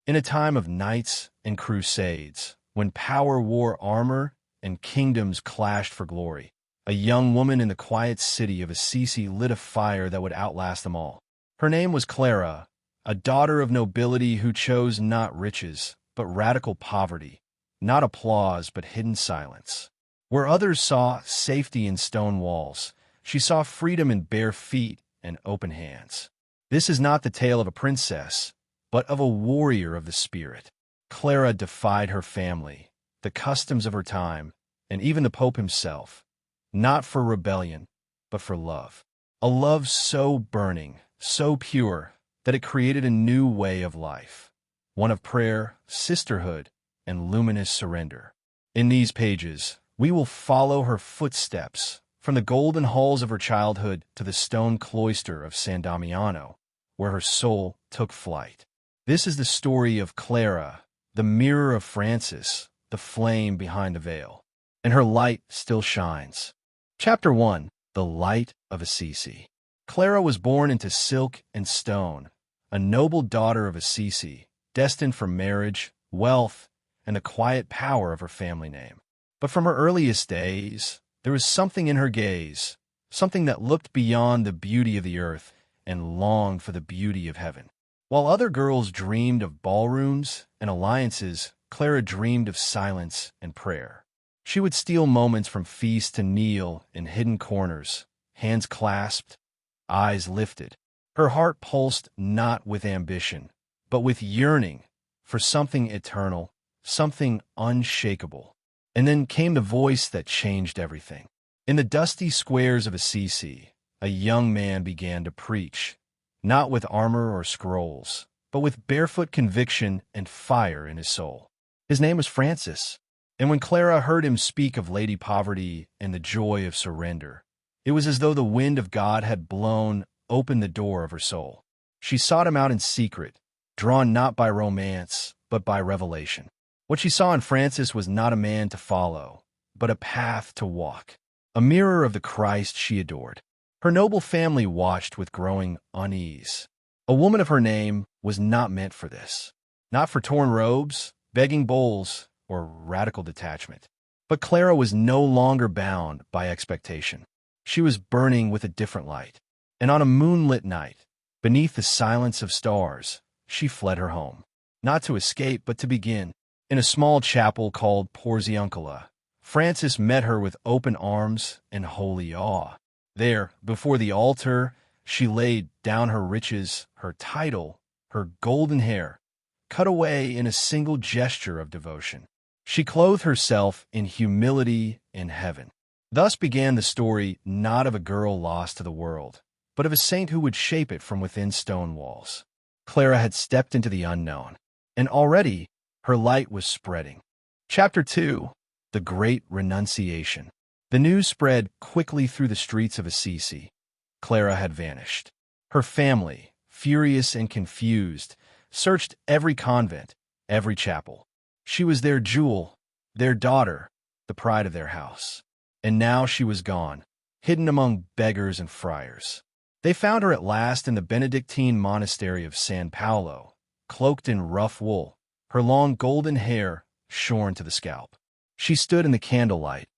In a time of knights and crusades, when power wore armor and kingdoms clashed for glory, a young woman in the quiet city of Assisi lit a fire that would outlast them all. Her name was Clara, a daughter of nobility who chose not riches, but radical poverty, not applause, but hidden silence. Where others saw safety in stone walls, she saw freedom in bare feet and open hands. This is not the tale of a princess, but of a warrior of the spirit. Clara defied her family, the customs of her time, and even the Pope himself, not for rebellion, but for love. A love so burning, so pure, that it created a new way of life, one of prayer, sisterhood, and luminous surrender. In these pages, we will follow her footsteps, from the golden halls of her childhood to the stone cloister of San Damiano, where her soul took flight. This is the story of Clara, the mirror of Francis, the flame behind the veil, and her light still shines. Chapter 1. The Light of Assisi. Clara was born into silk and stone, a noble daughter of Assisi, destined for marriage, wealth, and the quiet power of her family name. But from her earliest days, there was something in her gaze, something that looked beyond the beauty of the earth and longed for the beauty of heaven. While other girls dreamed of ballrooms and alliances, Clara dreamed of silence and prayer. She would steal moments from feast to kneel in hidden corners, hands clasped, eyes lifted. Her heart pulsed not with ambition, but with yearning for something eternal, something unshakable. And then came the voice that changed everything. In the dusty squares of Assisi, a young man began to preach, not with armor or scrolls, but with barefoot conviction and fire in his soul. His name was Francis, and when Clara heard him speak of Lady Poverty and the joy of surrender, it was as though the wind of God had blown open the door of her soul. She sought him out in secret, drawn not by romance, but by revelation. What she saw in Francis was not a man to follow, but a path to walk, a mirror of the Christ she adored. Her noble family watched with growing unease. A woman of her name was not meant for this, not for torn robes, begging bowls, or radical detachment. But Clara was no longer bound by expectation. She was burning with a different light, and on a moonlit night, beneath the silence of stars, she fled her home, not to escape, but to begin. In a small chapel called Poor Clares, Francis met her with open arms and holy awe. There, before the altar, she laid down her riches, her title, her golden hair, cut away in a single gesture of devotion. She clothed herself in humility in heaven. Thus began the story not of a girl lost to the world, but of a saint who would shape it from within stone walls. Clara had stepped into the unknown, and already her light was spreading. Chapter 2. The Great Renunciation. The news spread quickly through the streets of Assisi. Clara had vanished. Her family, furious and confused, searched every convent, every chapel. She was their jewel, their daughter, the pride of their house. And now she was gone, hidden among beggars and friars. They found her at last in the Benedictine monastery of San Paolo, cloaked in rough wool, her long golden hair shorn to the scalp. She stood in the candlelight,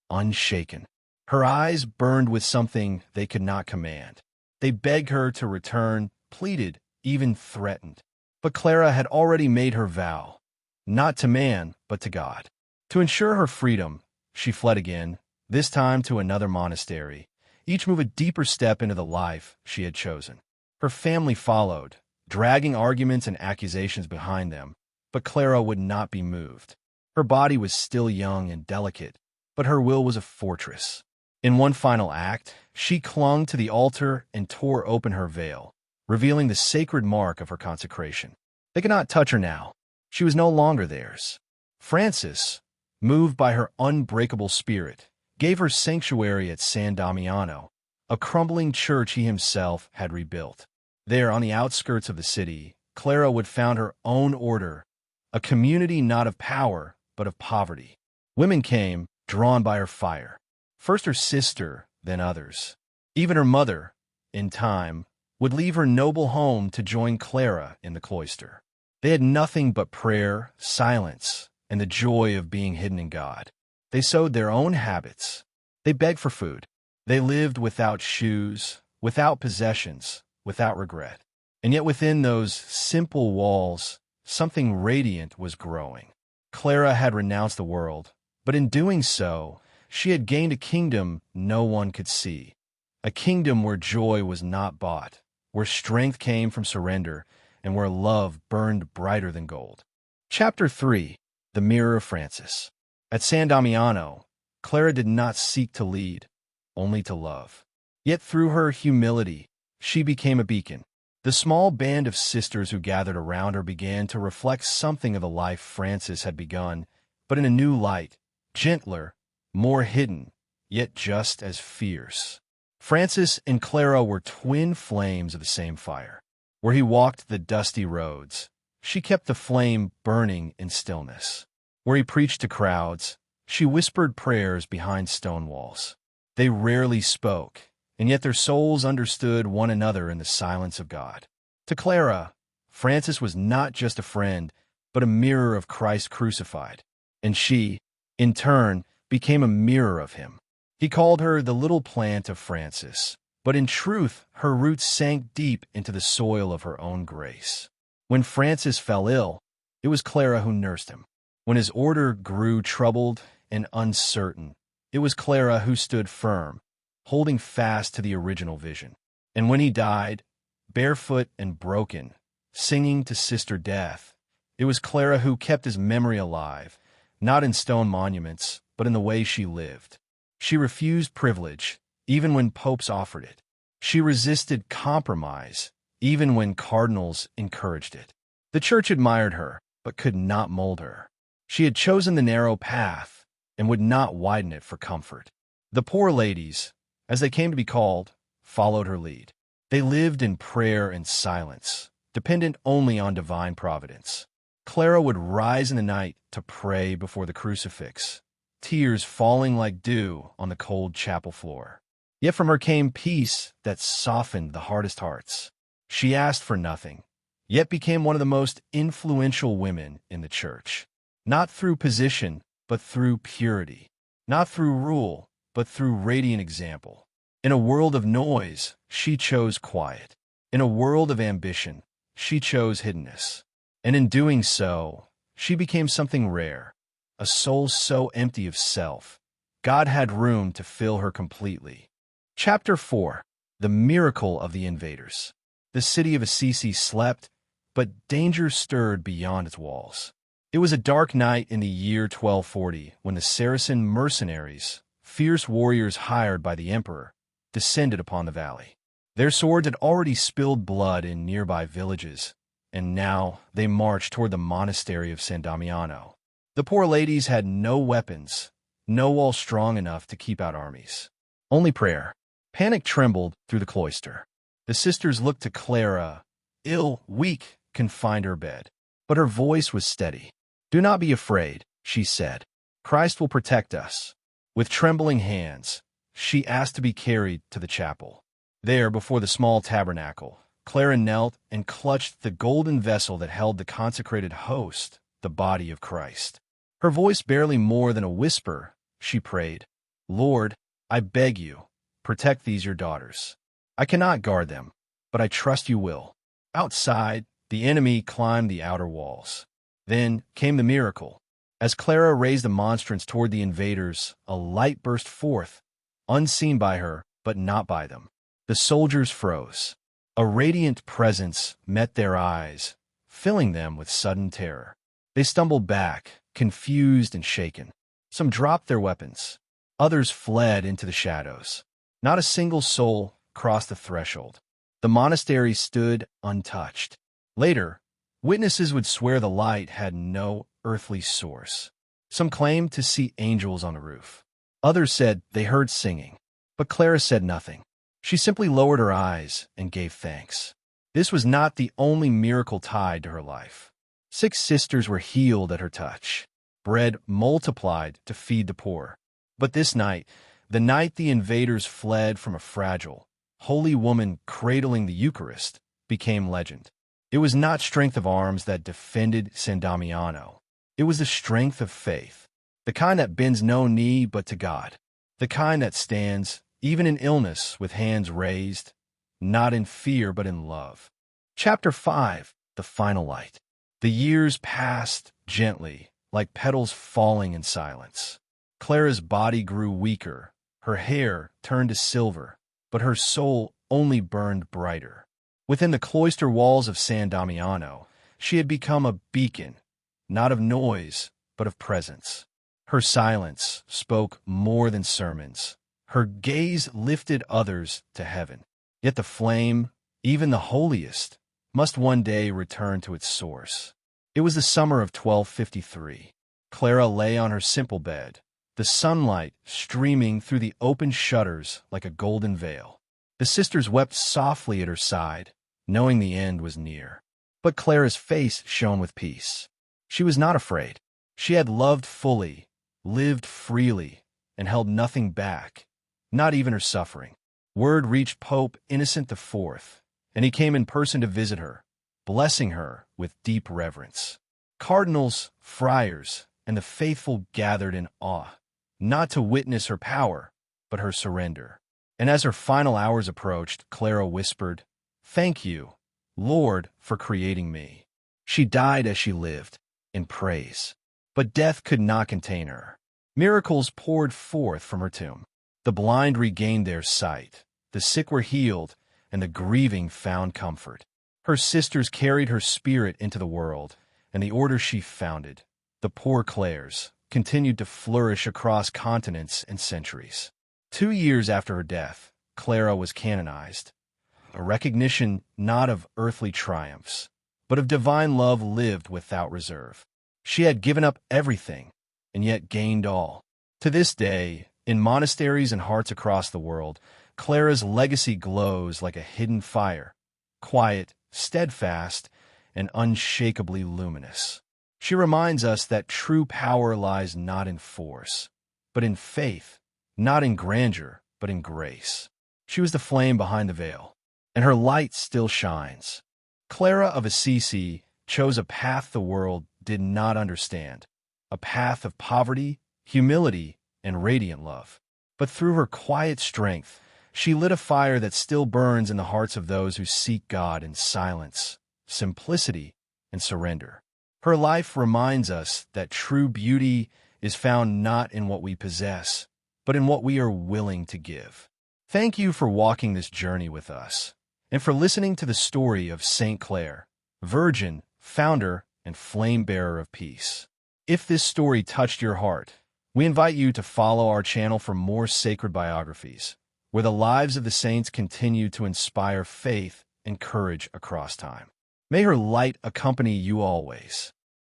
unshaken. Her eyes burned with something they could not command. They begged her to return, pleaded, even threatened. But Clara had already made her vow, not to man, but to God. To ensure her freedom, she fled again, this time to another monastery, each move a deeper step into the life she had chosen. Her family followed, dragging arguments and accusations behind them, but Clara would not be moved. Her body was still young and delicate, but her will was a fortress. In one final act, she clung to the altar and tore open her veil, revealing the sacred mark of her consecration. They could not touch her now. She was no longer theirs. Francis, moved by her unbreakable spirit, gave her sanctuary at San Damiano, a crumbling church he himself had rebuilt. There, on the outskirts of the city, Clara would found her own order, a community not of power, but of poverty. Women came, drawn by her fire. First her sister, then others. Even her mother, in time, would leave her noble home to join Clara in the cloister. They had nothing but prayer, silence, and the joy of being hidden in God. They sowed their own habits. They begged for food. They lived without shoes, without possessions, without regret. And yet within those simple walls, something radiant was growing. Clara had renounced the world, but in doing so, she had gained a kingdom no one could see. A kingdom where joy was not bought, where strength came from surrender, and where love burned brighter than gold. Chapter 3. The Mirror of Francis. At San Damiano, Clara did not seek to lead, only to love. Yet through her humility, she became a beacon. The small band of sisters who gathered around her began to reflect something of the life Francis had begun, but in a new light, gentler, more hidden, yet just as fierce. Francis and Clara were twin flames of the same fire. Where he walked the dusty roads, she kept the flame burning in stillness. Where he preached to crowds, she whispered prayers behind stone walls. They rarely spoke, and yet their souls understood one another in the silence of God. To Clara, Francis was not just a friend, but a mirror of Christ crucified, and she, in turn, became a mirror of him. He called her the little plant of Francis, but in truth, her roots sank deep into the soil of her own grace. When Francis fell ill, it was Clara who nursed him. When his order grew troubled and uncertain, it was Clara who stood firm, holding fast to the original vision. And when he died, barefoot and broken, singing to Sister Death, it was Clara who kept his memory alive, not in stone monuments, but in the way she lived. She refused privilege, even when popes offered it. She resisted compromise, even when cardinals encouraged it. The church admired her, but could not mold her. She had chosen the narrow path and would not widen it for comfort. The poor ladies, as they came to be called, followed her lead. They lived in prayer and silence, dependent only on divine providence. Clara would rise in the night to pray before the crucifix, tears falling like dew on the cold chapel floor. Yet from her came peace that softened the hardest hearts. She asked for nothing, yet became one of the most influential women in the church. Not through position, but through purity. Not through rule, but through radiant example. In a world of noise, she chose quiet. In a world of ambition, she chose hiddenness. And in doing so, she became something rare, a soul so empty of self. God had room to fill her completely. Chapter 4. The Miracle of the Invaders. The city of Assisi slept, but danger stirred beyond its walls. It was a dark night in the year 1240 when the Saracen mercenaries, fierce warriors hired by the emperor, descended upon the valley. Their swords had already spilled blood in nearby villages, and now they marched toward the monastery of San Damiano. The poor ladies had no weapons, no wall strong enough to keep out armies. Only prayer. Panic trembled through the cloister. The sisters looked to Clara, ill, weak, confined to her bed. But her voice was steady. "Do not be afraid," she said. "Christ will protect us." With trembling hands, she asked to be carried to the chapel. There, before the small tabernacle, Clara knelt and clutched the golden vessel that held the consecrated host, the body of Christ. Her voice barely more than a whisper, she prayed, "Lord, I beg you, protect these your daughters. I cannot guard them, but I trust you will." Outside, the enemy climbed the outer walls. Then came the miracle. As Clara raised the monstrance toward the invaders, a light burst forth, unseen by her, but not by them. The soldiers froze. A radiant presence met their eyes, filling them with sudden terror. They stumbled back, confused and shaken. Some dropped their weapons. Others fled into the shadows. Not a single soul crossed the threshold. The monastery stood untouched. Later, witnesses would swear the light had no earthly source. Some claimed to see angels on the roof. Others said they heard singing. But Clara said nothing. She simply lowered her eyes and gave thanks. This was not the only miracle tied to her life. 6 sisters were healed at her touch. Bread multiplied to feed the poor. But this night, the night the invaders fled from a fragile, holy woman cradling the Eucharist, became legend. It was not strength of arms that defended San Damiano. It was the strength of faith, the kind that bends no knee but to God, the kind that stands, even in illness, with hands raised, not in fear but in love. Chapter 5. The Final Light. The years passed gently, like petals falling in silence. Clara's body grew weaker, her hair turned to silver, but her soul only burned brighter. Within the cloister walls of San Damiano, she had become a beacon, not of noise, but of presence. Her silence spoke more than sermons. Her gaze lifted others to heaven. Yet the flame, even the holiest, must one day return to its source. It was the summer of 1253. Clara lay on her simple bed, the sunlight streaming through the open shutters like a golden veil. The sisters wept softly at her side, knowing the end was near. But Clara's face shone with peace. She was not afraid. She had loved fully, lived freely, and held nothing back, not even her suffering. Word reached Pope Innocent IV, and he came in person to visit her, blessing her with deep reverence. Cardinals, friars, and the faithful gathered in awe, not to witness her power, but her surrender. And as her final hours approached, Clara whispered, "Thank you, Lord, for creating me." She died as she lived, in praise. But death could not contain her. Miracles poured forth from her tomb. The blind regained their sight, the sick were healed, and the grieving found comfort. Her sisters carried her spirit into the world, and the order she founded, the Poor Clares, continued to flourish across continents and centuries. 2 years after her death, Clara was canonized, a recognition not of earthly triumphs, but of divine love lived without reserve. She had given up everything, and yet gained all. To this day, in monasteries and hearts across the world, Clara's legacy glows like a hidden fire, quiet, steadfast, and unshakably luminous. She reminds us that true power lies not in force, but in faith, not in grandeur, but in grace. She was the flame behind the veil, and her light still shines. Clara of Assisi chose a path the world did not understand, a path of poverty, humility, and radiant love. But through her quiet strength, she lit a fire that still burns in the hearts of those who seek God in silence, simplicity, and surrender. Her life reminds us that true beauty is found not in what we possess, but in what we are willing to give. Thank you for walking this journey with us, and for listening to the story of Saint Clare, Virgin, Founder, and Flame-bearer of Peace. If this story touched your heart, we invite you to follow our channel for more sacred biographies, where the lives of the saints continue to inspire faith and courage across time. May her light accompany you always.